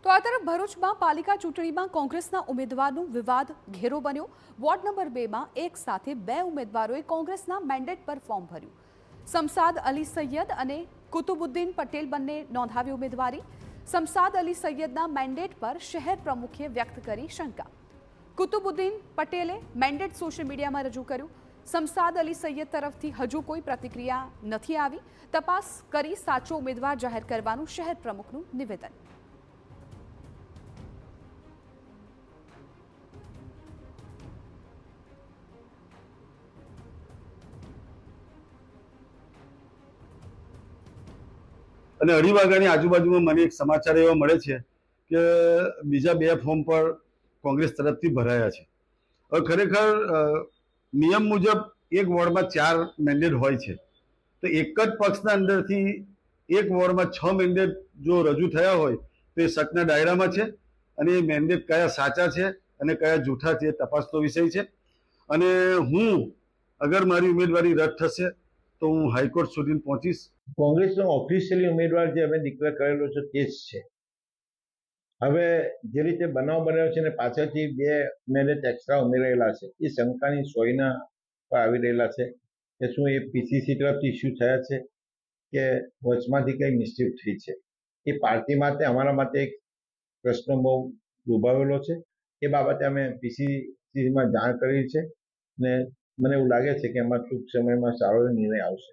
તો આ તરફ ભરૂચમાં પાલિકા ચૂંટણીમાં કોંગ્રેસના ઉમેદવારનો વિવાદ ઘેરો બન્યો। વોર્ડ નંબર 2માં એક સાથે બે ઉમેદવારોએ કોંગ્રેસના મેન્ડેટ પર ફોર્મ ભર્યું। શમસાદ અલી સૈયદ અને કુતુબુદ્દીન પટેલ બંને નોંધાવી ઉમેદવારી। શમસાદ અલી સૈયદના મેન્ડેટ પર શહેર પ્રમુખે વ્યક્ત કરી શંકા। કુતુબુદ્દીન પટેલે મેન્ડેટ સોશિયલ મીડિયામાં રજૂ કર્યું। શમસાદ અલી સૈયદ તરફથી હજુ કોઈ પ્રતિક્રિયા નથી આવી। તપાસ કરી સાચો ઉમેદવાર જાહેર કરવાનું શહેર પ્રમુખનું નિવેદન। અને 2:30 વાગ્યાની આજુબાજુમાં મને એક સમાચાર એવા મળે છે કે બીજા બે ફોર્મ પર કોંગ્રેસ તરફથી ભરાયા છે। હવે ખરેખર નિયમ મુજબ એક વોર્ડમાં 4 મેન્ડેટ હોય છે, તો એક જ પક્ષના અંદરથી એક વોર્ડમાં 6 મેન્ડેટ જો રજૂ થયા હોય તો એ શકના દાયરામાં છે। અને એ મેન્ડેટ કયા સાચા છે અને કયા જૂઠા છે એ તપાસનો વિષય છે। અને હું અગર મારી ઉમેદવારી રદ થશે તો હું હાઈકોર્ટ સુધી પહોંચીશ। કોંગ્રેસનો ઓફિશિયલી ઉમેદવાર જે અમે ડિક્લેર કરેલો છે તે જ છે। હવે જે રીતે બનાવ બન્યો છે ને પાછળથી બે મેન્ડેટ એક્સ્ટ્રા ઉમેરેલા છે, એ શંકાની સોયના પર આવી રહેલા છે કે શું એ પીસીસી તરફથી ઇસ્યુ થયા છે કે વચમાંથી કંઈ મિસ્ટેક થઈ છે। એ પાર્ટી માટે અમારા માટે એક પ્રશ્ન બહુ ઉભાવેલો છે। એ બાબતે અમે પીસીસીમાં જાણ કરી છે ને મને એવું લાગે છે કે એમાં ટૂંક સમયમાં સારો નિર્ણય આવશે।